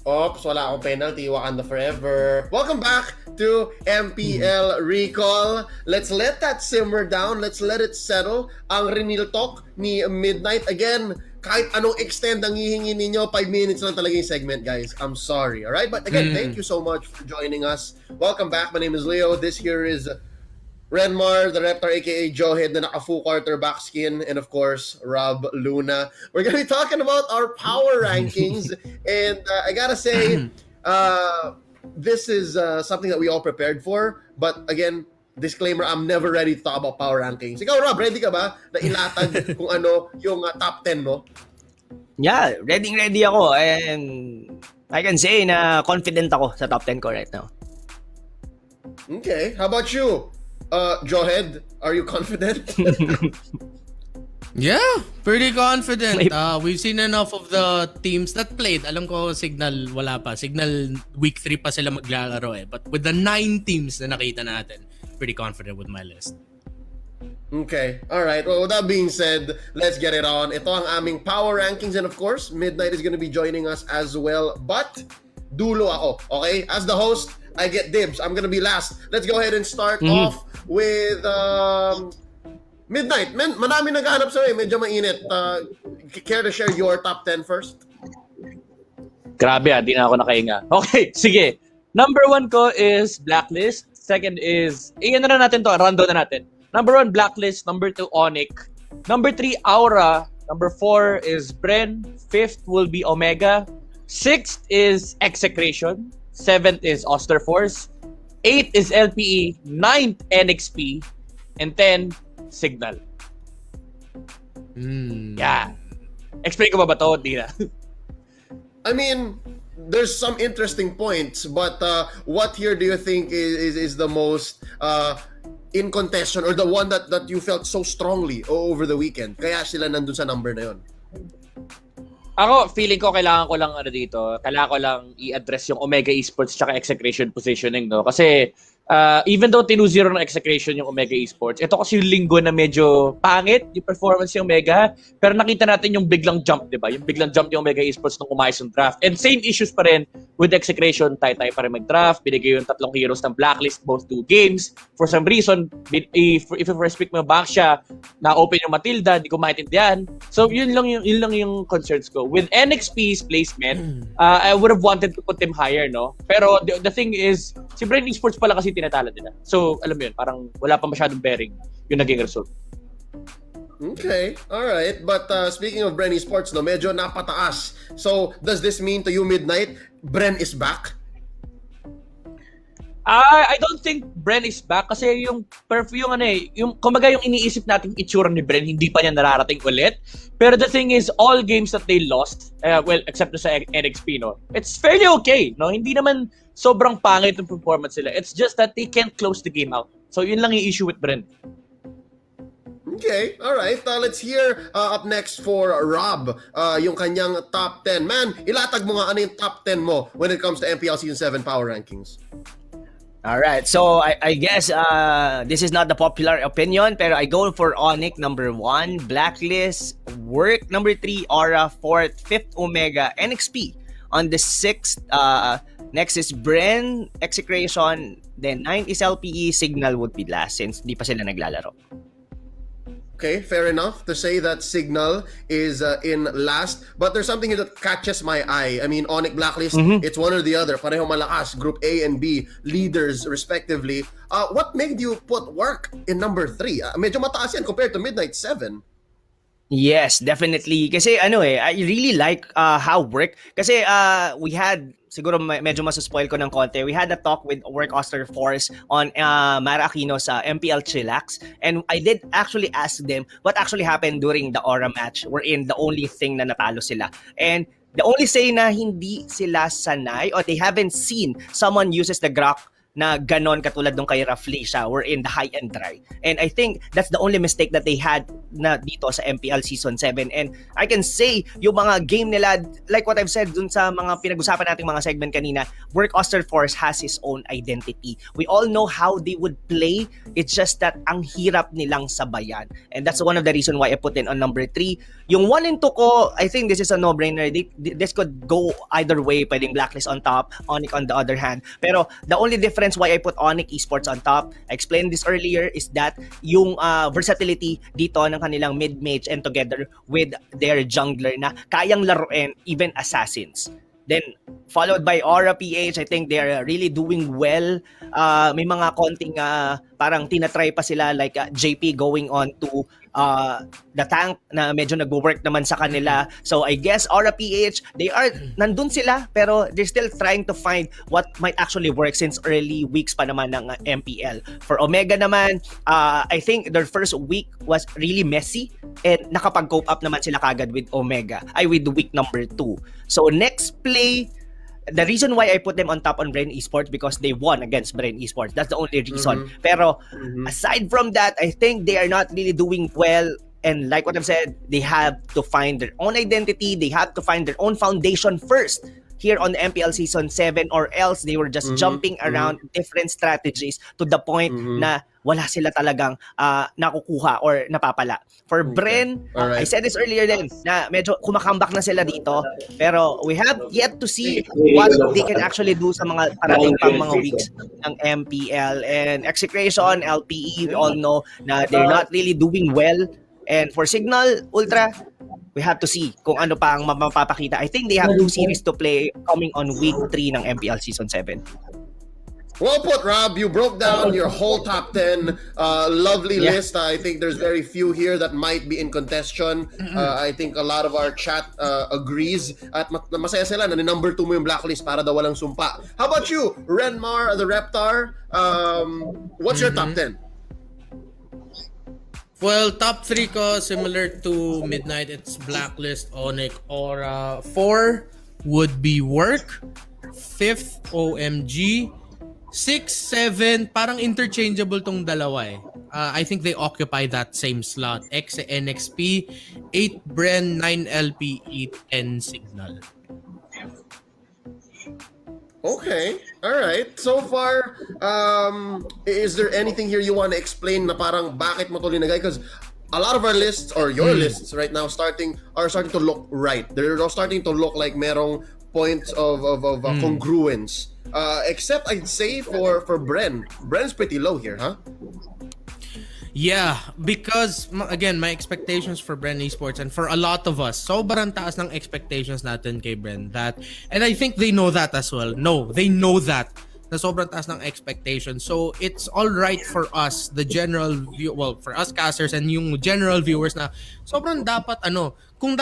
Oops, wala akong penalty. Wakanda forever. Welcome back to MPL Recall. Let's let that simmer down. Let's let it settle. Ang renil talk ni Midnight. Again, kahit anong extend ang hihingi ninyo, 5 minutes lang talaga yung segment, guys. I'm sorry, alright? But again, thank you so much for joining us. Welcome back. My name is Leo. This here is Renmar, the Reptar, aka Joehead, na naka-full quarterback skin, and of course, Rob Luna. We're gonna be talking about our power rankings, and I gotta say, this is something that we all prepared for. But again, disclaimer, I'm never ready to talk about power rankings. Ikaw, Rob, ready ka ba na ilatag kung ano yung top 10 mo? Yeah, ready ako, and I can say na confident ako sa top 10 ko right now. Okay, how about you? Joehead, are you confident? Yeah, pretty confident. We've seen enough of the teams that played. Alam ko, Signal wala pa. Signal week 3 pa sila maglalaro eh. But with the 9 teams na nakita natin, pretty confident with my list. Okay, alright. Well, with that being said, let's get it on. Ito ang aming power rankings, and of course, Midnight is gonna be joining us as well. But, dulo ako, okay? As the host, I get dibs. I'm gonna be last. Let's go ahead and start off with Midnight. Marami naghahanap sa'yo, medyo mainit. Care to share your top 10 first? Grabe di na ako nakahinga. Okay, sige. Number 1 ko is Blacklist. Second is, ano na natin to, random na natin. Number 1, Blacklist. Number 2, Onyx. Number 3, Aura. Number 4 is Bren. 5th will be Omega. 6th is Execration. 7th is Osterforce. 8th is LPE. 9th, NXP. And 10, Signal. Yeah. Explain ko ba to? Di na. I mean, there's some interesting points, but what here do you think is the most in contention, or the one that you felt so strongly over the weekend? Kaya sila nandun sa number na yun. Ako, feeling ko kailangan ko lang i-address yung Omega Esports tsaka Execration positioning, no? Kasi even though 2-0 ng Execration yung Omega Esports, ito kasi yung linggo na medyo pangit yung performance yung Omega, pero nakita natin yung biglang jump, di ba? Yung biglang jump yung Omega Esports nung umayos yung draft. And same issues pa rin with Execration, tayo pa rin mag-draft, binigay yung 3 heroes ng Blacklist both 2 games. For some reason, if you first pick mo back siya, na-open yung Matilda, di ko maintindihan. So yun lang yung concerns ko. With NXP's placement, I would have wanted to put him higher, no? Pero the thing is, si Brain Esports pala kasi tinatalo nila. So, alam mo yun, parang wala pa masyadong bearing yung naging result. Okay, alright. But speaking of Bren Esports, no, medyo napataas. So, does this mean to you, Midnight, Bren is back? I don't think Bren is back kasi yung kumbaga yung iniisip nating itsura ni Bren, hindi pa niya nararating ulit. Pero the thing is, all games that they lost, well, except sa NXP, no, it's fairly okay, no? Hindi naman sobrang pangit yung performance nila. It's just that they can't close the game out. So yun lang yung issue with Bren. Okay, alright. Let's hear up next for Rob, yung kanyang top 10. Man, ilatag mo nga ano yung top 10 mo when it comes to MPL Season 7 Power Rankings. All right, so I guess this is not the popular opinion, pero I go for Onyx number 1, Blacklist, Work number 3, Aura 4th, 5th Omega, NXP on the 6th. Next is Bren, Execration, then 9th is LPE, Signal would be last since di pa sila naglalaro. Okay, fair enough to say that Signal is in last. But there's something here that catches my eye. I mean, Onyx Blacklist, it's one or the other. Pareho malakas, Group A and B, leaders respectively. What made you put Work in number 3? Medyo mataas yan compared to Midnight 7. Yes, definitely. Kasi I really like how Work. Kasi we had, siguro medyo masaspoil ko ng konti, we had a talk with Work Oster Force on Mara Aquino sa MPL Chillax. And I did actually ask them what actually happened during the Aura match, wherein the only thing na natalo sila. And the only say na hindi sila sanay or they haven't seen someone uses the Grok na ganon katulad nung kay Raflesia, we're in the high and dry. And I think that's the only mistake that they had na dito sa MPL Season 7. And I can say, yung mga game nila, like what I've said dun sa mga pinag-usapan nating mga segment kanina, Work Osterforce has his own identity. We all know how they would play. It's just that ang hirap nilang sabayan. And that's one of the reason why I put in on number 3. Yung 1 and 2 ko, I think this is a no-brainer. This could go either way. Pwedeng Blacklist on top, Onyx on the other hand. Pero the only difference why I put Onyx Esports on top, I explained this earlier, is that yung versatility dito ng kanilang mid-mage and together with their jungler na kayang laruin even assassins. Then, followed by Aura PH, I think they're really doing well. May mga konting parang tinatry pa sila like JP going on to the tank na medyo nagwo-work naman sa kanila. So I guess Aura PH, they are nandun sila pero they're still trying to find what might actually work since early weeks pa naman ng MPL. For Omega naman, I think their first week was really messy and nakapag-cope up naman sila kagad with Omega, with week number 2. So next play, the reason why I put them on top on Brain Esports because they won against Brain Esports. That's the only reason. Pero aside from that, I think they are not really doing well. And like what I've said, they have to find their own identity. They have to find their own foundation first here on the MPL Season 7 or else they were just jumping around different strategies to the point na wala sila talagang nakukuha or napapala. For Bren, I said this earlier din na medyo kumakambak na sila dito pero we have yet to see what they can actually do sa mga parating pang mga weeks ng MPL. And Execration, LPE, we all know na they're not really doing well. And for Signal, Ultra, we have to see kung ano pa ang mapapakita. I think they have 2 series to play coming on week 3 ng MPL Season 7. Well put, Rob. You broke down your whole top 10. Lovely list. I think there's very few here that might be in contention. I think a lot of our chat agrees. At masaya sila na number 2 mo yung blacklist para daw walang sumpa. How about you, Renmar, the Reptar? What's your top 10? Well, top 3 ko, similar to Midnight, it's Blacklist, Onyx, Aura. 4 would be Work. 5th, OMG. 6, 7, parang interchangeable tong dalawa eh. I think they occupy that same slot. X, NXP, 8, Bren, 9, LPE, 10, Signal. Okay. All right. So far, is there anything here you want to explain na parang bakit mo to linagay? Because a lot of our lists or your lists right now are starting to look right. They're all starting to look like merong points of congruence. Except I'd say for Bren. Bren's pretty low here, huh? Yeah, because again, my expectations for Bren Esports and for a lot of us, sobrang taas ng expectations natin kay Bren. And I think they know that as well. No, they know that na sobrang taas ng expectations. So it's all right for us, the general view, well, for us casters and yung general viewers na sobrang dapat kung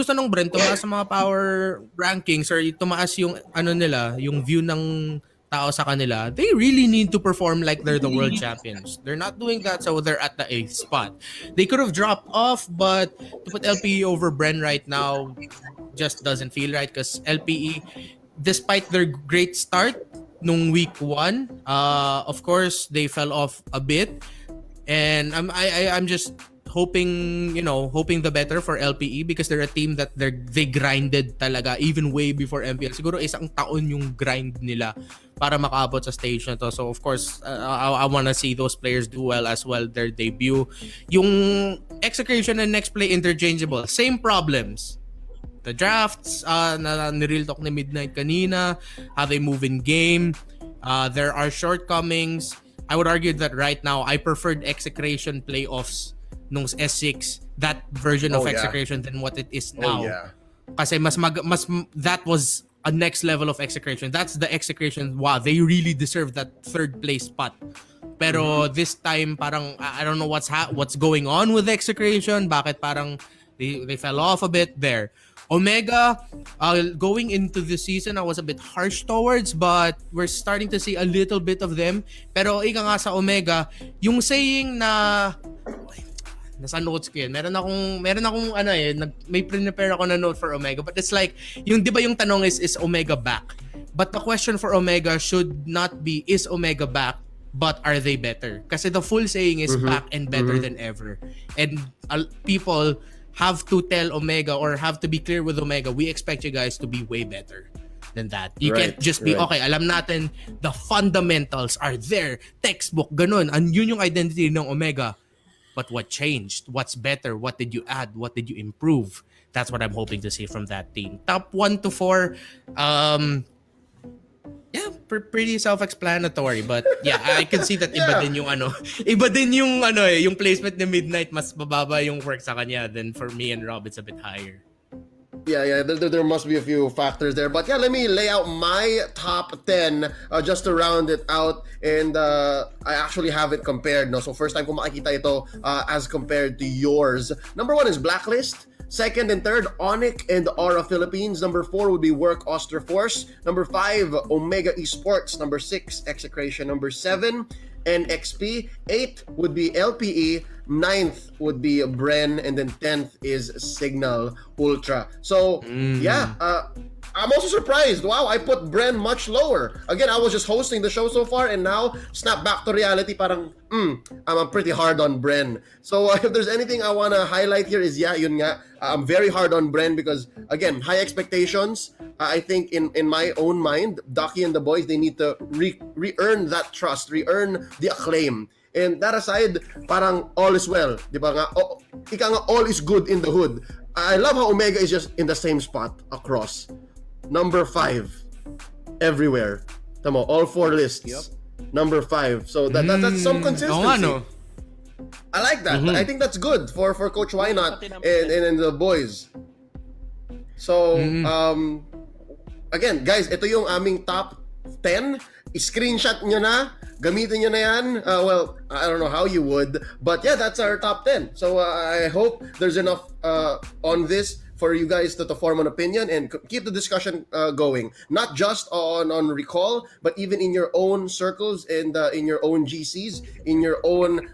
gusto ng Bren tumaas sa mga power rankings or tumaas yung nila, yung view ng tao sa kanila, they really need to perform like they're the world champions. They're not doing that, so they're at the 8th spot. They could have dropped off, but to put LPE over Bren right now just doesn't feel right because LPE, despite their great start nung week 1, of course, they fell off a bit. And I'm just hoping the better for LPE because they're a team that they grinded talaga even way before MPL. Siguro isang taon yung grind nila para makaabot sa stage na to. So of course, I wanna see those players do well as well their debut. Yung Execration and Next Play interchangeable, same problems. The drafts, na ni-real talk ni Midnight kanina, how they move in game. There are shortcomings. I would argue that right now, I preferred Execration playoffs nung S6, that version of Execration than what it is now. Kasi mas that was a next level of Execration. That's the Execration. Wow, they really deserve that 3rd place spot. Pero this time parang I don't know what's going on with Execration. Bakit parang they fell off a bit there. Omega, going into the season, I was a bit harsh towards, but we're starting to see a little bit of them. Pero ika nga sa Omega, yung saying na nasa notes ko yun. Meron akong may prepare ako na note for Omega, but it's like, yung di ba yung tanong is Omega back? But the question for Omega should not be, is Omega back, but are they better? Kasi the full saying is back and better than ever. And people have to tell Omega or have to be clear with Omega, we expect you guys to be way better than that. You can't just be, okay, alam natin, the fundamentals are there. Textbook, ganun. And yun yung identity ng Omega. But what changed? What's better? What did you add? What did you improve? That's what I'm hoping to see from that team. Top 1 to 4, yeah, pretty self-explanatory, but yeah, I can see that iba din yung yung placement ni Midnight, mas bababa yung work sa kanya, then for me and Rob it's a bit higher. Yeah, there must be a few factors there. But yeah, let me lay out my top 10 just to round it out. And I actually have it compared. No? So first time ko makikita ito as compared to yours. Number 1 is Blacklist. Second and third, Onyx and Aura Philippines. Number 4 would be Work Oster Force. Number 5, Omega Esports. Number 6, Execration. Number 7, NXP. 8 would be LPE. 9th would be Bren. And then 10th is Signal Ultra. So, yeah, I'm also surprised. Wow, I put Bren much lower. Again, I was just hosting the show so far, and now, snap back to reality, parang, I'm pretty hard on Bren. So, if there's anything I want to highlight here is, yeah, yun nga, I'm very hard on Bren because, again, high expectations. I think in my own mind, Ducky and the boys, they need to re-earn that trust, re-earn the acclaim. And that aside, parang all is well. Di ba nga? Ika nga, all is good in the hood. I love how Omega is just in the same spot across. Number 5 everywhere. Tamo, all 4 lists. Yep. Number 5. So that's some consistency. I like that. I think that's good for Coach Why Not and the boys. So again, guys, ito yung aming top 10. I-screenshot nyo na. Gamitin nyo na yan. Well, I don't know how you would. But yeah, that's our top 10. So I hope there's enough on this for you guys to form an opinion and keep the discussion going. Not just on Recall, but even in your own circles and in your own GCs, in your own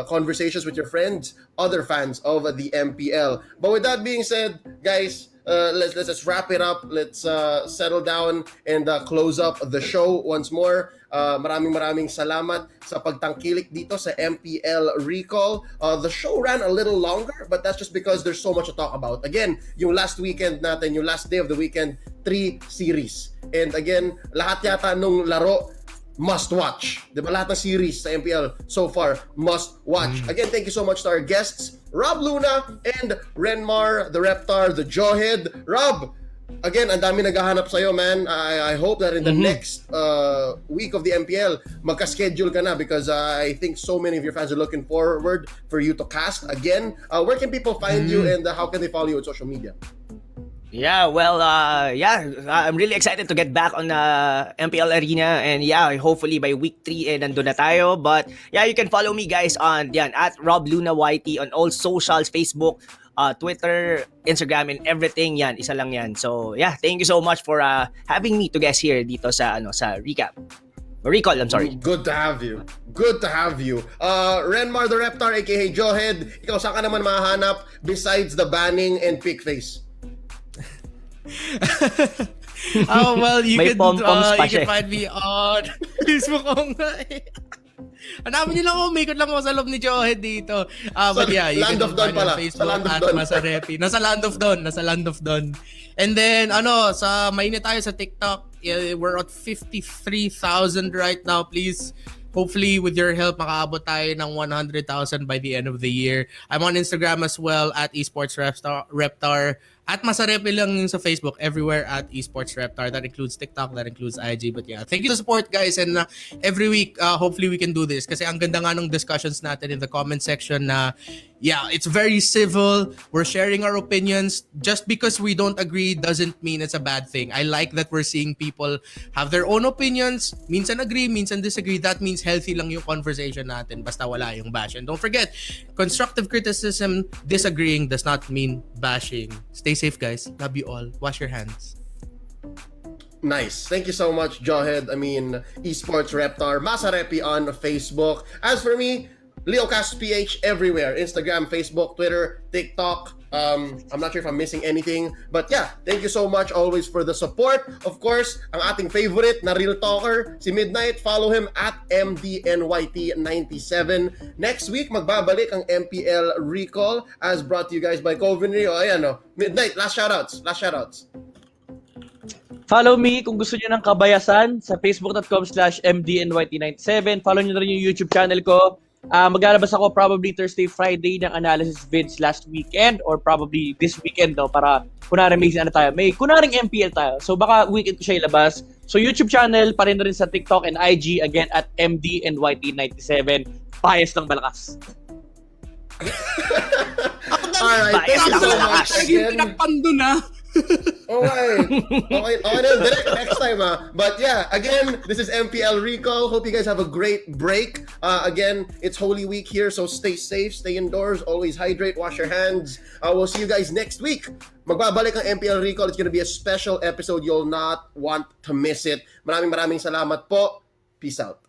conversations with your friends, other fans of the MPL. But with that being said, guys, let's just wrap it up. Let's settle down and close up the show once more. Maraming salamat sa pagtangkilik dito sa MPL Recall. The show ran a little longer, but that's just because there's so much to talk about. Again, yung last weekend natin, yung last day of the weekend, 3 series. And again, lahat yata nung laro, must watch. Diba lahat ng series sa MPL so far, must watch. Again, thank you so much to our guests, Rob Luna and Renmar, the Reptar, the Jawhead. Rob, again, ang dami naghahanap sa'yo, man. I hope that in the next week of the MPL, magka-schedule ka na because I think so many of your fans are looking forward for you to cast again. Where can people find you and how can they follow you on social media? Yeah, well, I'm really excited to get back on the MPL Arena, and yeah, hopefully by week 3 nandun na tayo. But yeah, you can follow me guys on at Rob Luna YT on all socials, Facebook, Twitter, Instagram, and everything. Yan, isa lang yan. So yeah, thank you so much for having me to guest here dito sa Recall, I'm sorry. Good to have you. Good to have you. Renmar the Reptar, aka Jawhead, ikaw saan ka naman mahahanap besides the banning and pick face? Oh, well, you May can find me on Facebook. Hanapin nyo lang ako, umikot lang ako sa loob ni Jawhead dito. But yeah, you Land can of Dawn find pala. on Facebook Land of at Dawn. Masarepi. Nasa Land of Dawn. And then, sa mainit tayo sa TikTok, we're at 53,000 right now. Please, hopefully with your help, makaabot tayo ng 100,000 by the end of the year. I'm on Instagram as well at Esports Reptar. At Masarepi lang yung sa Facebook, everywhere at Esports Reptar. That includes TikTok, that includes IG. But yeah, thank you to support guys. And every week, hopefully we can do this. Kasi ang ganda nga ng discussions natin in the comment section na, yeah, it's very civil. We're sharing our opinions. Just because we don't agree doesn't mean it's a bad thing. I like that we're seeing people have their own opinions. Minsan agree, minsan disagree. That means healthy lang yung conversation natin. Basta wala yung bash. And don't forget, constructive criticism, disagreeing does not mean bashing. Stay safe, guys. Love you all. Wash your hands. Nice. Thank you so much, Jawhead. I mean, Esports Reptar, Masarepi on Facebook. As for me, LeoCastPH everywhere. Instagram, Facebook, Twitter, TikTok, I'm not sure if I'm missing anything. But yeah, thank you so much always for the support. Of course, ang ating favorite na Real Talker, si Midnight. Follow him at MDNYT97. Next week, magbabalik ang MPL Recall as brought to you guys by Covenry. O ayan o. Midnight, last shoutouts. Follow me kung gusto niyo ng kabayasan sa facebook.com/mdnyt97. Follow niyo na rin yung YouTube channel ko. Maglalabas ako probably Thursday, Friday ng analysis vids last weekend or probably this weekend para kunwari may kunaring MPL tayo. So baka weekend ko siya ilabas. So YouTube channel pa rin sa TikTok and IG again at MDNYT97. Bias ng malakas. Alright, thank you so much again. Pinagpando na. Okay na direct next time But yeah, again, this is MPL Recall. Hope you guys have a great break. Again, it's Holy Week here, so stay safe, stay indoors, always hydrate, wash your hands. We'll see you guys next week. Magbabalik ang MPL Recall. It's gonna be a special episode. You'll not want to miss it. Maraming salamat po. Peace out.